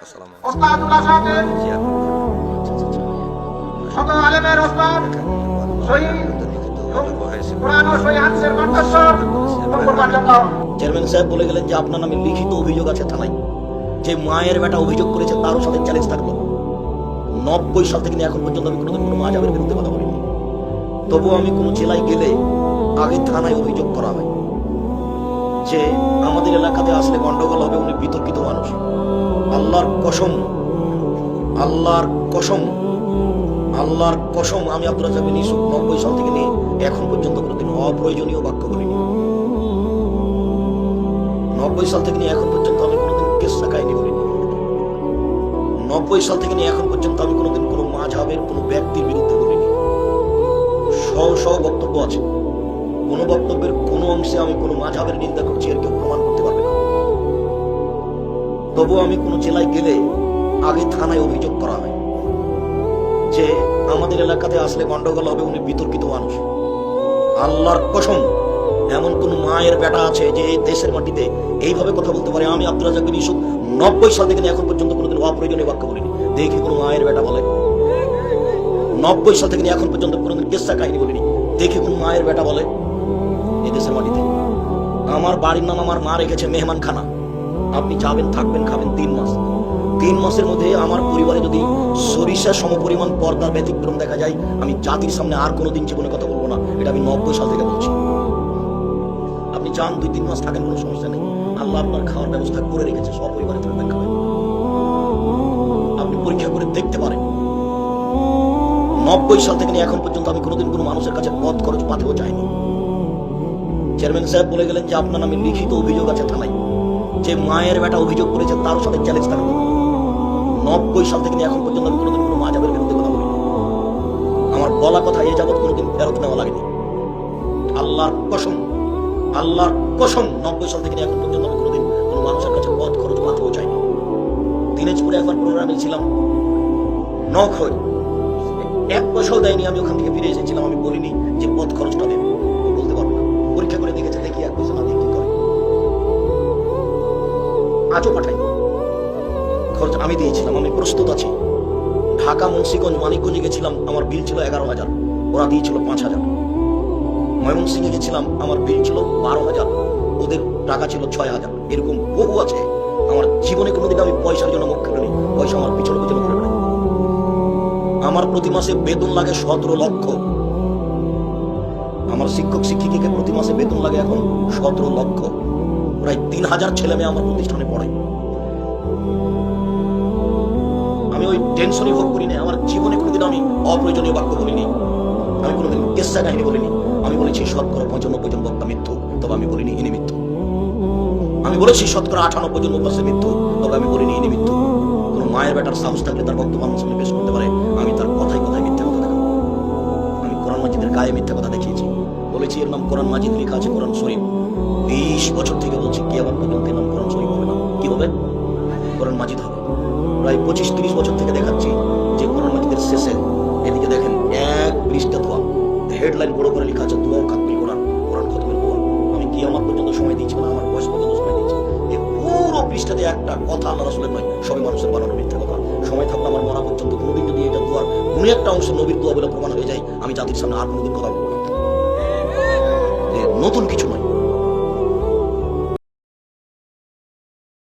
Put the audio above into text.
ওস্তাদুল আসাদের শত আলেমের ওস্তাদ শহীদ কোরআন ও সহিহ হাদিসের কণ্ঠস্বর বক্তব্যের জন্য চেয়ারম্যান সাহেব বলে গেলেন যে আপনার নামে লিখিত অভিযোগ আছে থানায়, যে মায়ের বেটা অভিযোগ করেছে তারও সাথে চ্যালেঞ্জ থাকলো। 90 সাল থেকে এখন পর্যন্ত আমি কোনোদিন কোনো মাঝহাবের বিরুদ্ধে কথা বলিনি। তবুও আমি কোনো জেলায় গেলে আগে থানায় অভিযোগ করা হয় যে আমাদের এলাকাতে আসলে গন্ডগোল হবে, উনি বিতর্কিত মানুষ। আল্লাহর কসম, আল্লাহর কসম, আল্লাহর কসম, আমি আব্দুল রাজ্জাক বিন ইউসুফ 90 সাল থেকে নিয়ে এখন পর্যন্ত কোনোদিন অপ্রয়োজনীয় বাক্য বলিনি। 90 সাল থেকে নিয়ে এখন পর্যন্ত আমি কোনোদিন কেসা কাহিনী বলিনি। 90 সাল থেকে নিয়ে এখন পর্যন্ত আমি কোনোদিন কোনো মাঝহাবের কোনো ব্যক্তির বিরুদ্ধে বলিনি। সহ বক্তব্য আছে, কোনো বক্তব্যের কোনো অংশে আমি কোনো মাঝহাবের নিন্দা করছি এর কেউ প্রমাণ করতে পারবে না। তবুও আমি কোনো জেলায় গেলে আগে থানায় অভিযোগ করা হয় যে আমাদের এলাকাতে আসলে গন্ডগোল হবে, উনি বিতর্কিত মানুষ। আল্লাহর কসম, এমন কোন মায়ের বেটা আছে যে দেশের মাটিতে এইভাবে কথা বলতে পারে? আমি আব্দুল রাজ্জাক বিন ইউসুফ 90 সাল থেকে এখন পর্যন্ত কোনোদিন অপ্রয়োজনীয় বাক্য বলিনি। দেখি কোনো মায়ের বেটা বলে? 90 সাল থেকে এখন পর্যন্ত কোনোদিন কেসা কাহিনী বলিনি। দেখি কোন মায়ের বেটা বলে এই দেশের মাটিতে? আমার বাড়ির নাম আমার মা রেখেছে মেহমান খানা। আপনি যাবেন, থাকবেন, খাবেন 3 মাস। 3 মাসের মধ্যে আমার পরিবারে যদি সরিষা সমপরিমাণ পর্দার ব্যতিক্রম দেখা যায়, আমি জাতির সামনে আর কোনোদিন জীবনে কথা বলবো না। এটা আমি 90 সাল থেকে বলছি। আপনি যান, 2-3 মাস থাকেন, কোনো সমস্যা নেই। আল্লাহ আপনার খাওয়ার ব্যবস্থা করে রেখেছে, সপরিবারে থাকবেন, খাবেন। আপনি পরীক্ষা করে দেখতে পারেন। 90 সাল থেকে এখন পর্যন্ত আমি কোনোদিন কোনো মানুষের কাছে পথ খরচ পাতেও চাইনি। চেয়ারম্যান সাহেব বলে গেলেন যে আপনার নামে লিখিত অভিযোগ আছে থানায়, যে মায়ের বেটা অভিযোগ করেছে তারও সাথে চ্যালেঞ্জ থাকবে। 90 সাল থেকে এখন পর্যন্ত আমি কোনোদিন কোনো মাঝহাবের বিরুদ্ধে কথা বলিনি। আমার বলা কথা এ যাবৎ কোনোদিন ফেরত নেওয়া লাগেনি। আল্লাহর কসম, আল্লাহর কসম, 90 সাল থেকে এখন পর্যন্ত আমি কোনোদিন কোনো মানুষের কাছে পথ খরচ পাতেও চাইনি। দিনাজপুরে একবার প্রোগ্রামে ছিলাম, নখই 1 পয়সাও দেয়নি। আমি ওখান থেকে ফিরে এসেছিলাম। আমি বলিনি যে পথ খরচটা দেবে, বলতে পারবো না। পরীক্ষা করে দেখেছে, দেখি 1 পয়সা না দিয়ে কি করে। আজও পাঠাইনি, খরচ আমি দিয়েছিলাম। আমি প্রস্তুত আছি। ঢাকা, মুন্সিগঞ্জ, মানিকগঞ্জে গেছিলাম, আমার বিল ছিল 11,000, ওরা দিয়েছিল 5,000। ময়মনসিংহে গেছিলাম, আমার বিল ছিল 12,000, ওদের টাকা ছিল 6,000। এরকম বহু আছে। আমার জীবনে কোনোদিন আমি পয়সার জন্য মুখ খুলিনি, পয়সা আমার পিছনে পিছনে ঘুরে বেড়াই। আমার প্রতি মাসে বেতন লাগে 17 লক্ষ। আমার শিক্ষক শিক্ষিকাকে প্রতি মাসে বেতন লাগে এখন 17 লক্ষ। প্রায় 3,000 ছেলে মেয়ে আমার প্রতিষ্ঠানে পড়ে। আমি ওই টেনশনই ভোগ করি না। আমার জীবনে কোনোদিন আমি অপ্রয়োজনীয় বাক্য বলিনি। আমি কোনোদিন কেসা কাহিনী বলিনি। আমি বলেছি 95% জন বক্তা মৃত্যু, তবে আমি বলিনি ইনি মৃত্যু। আমি বলেছি 98% মুফাসসির মৃত্যু, তবে আমি বলিনি ইনি মৃত্যু। কোন মায়ের বেটার সাহস থাকলে তার বক্তব্য আমার সামনে পেশ করতে পারে, আমি তার কথায় কথায় মিথ্যা কথা দেখাবো। আমি কোরআন মাজিদের গায়ে মিথ্যা কথা দেখিয়েছি, বলেছি এর নাম কোরআন মাজিদ, লেখা আছে কোরআন শরীফ। 20 বছর থেকে বলছি কিয়ামত পর্যন্ত এর নাম কোরআন শরীফ হবে না। কি হবে? কোরআন মাজিদ হবে। প্রায় 25-30 বছর থেকে দেখাচ্ছি যে কোরআন মাজিদের শেষে এদিকে দেখেন 1 পৃষ্ঠা দোয়া, হেডলাইন বড় করে লেখা আছে দোয়া খাতমুল কোরআন, কোরআন খতমের দোয়া। আমি কিয়ামত পর্যন্ত সময় দিয়েছি না, আমার বয়স পর্যন্ত সময় দিয়েছি। এই পুরো পৃষ্ঠাতে একটা কথা আল্লাহ রাসূলের নয়, সবই মানুষের বানানো মিথ্যা কথা। সময় থাকলে আমার মরা পর্যন্ত কোনোদিন যদি এটা দোয়ার কোনো একটা অংশ নবীর দোয়া বলে প্রমাণ হয়ে যায়, আমি জাতির সামনে আর কোনোদিন কথা বলবো না। নতুন কিছু নয়।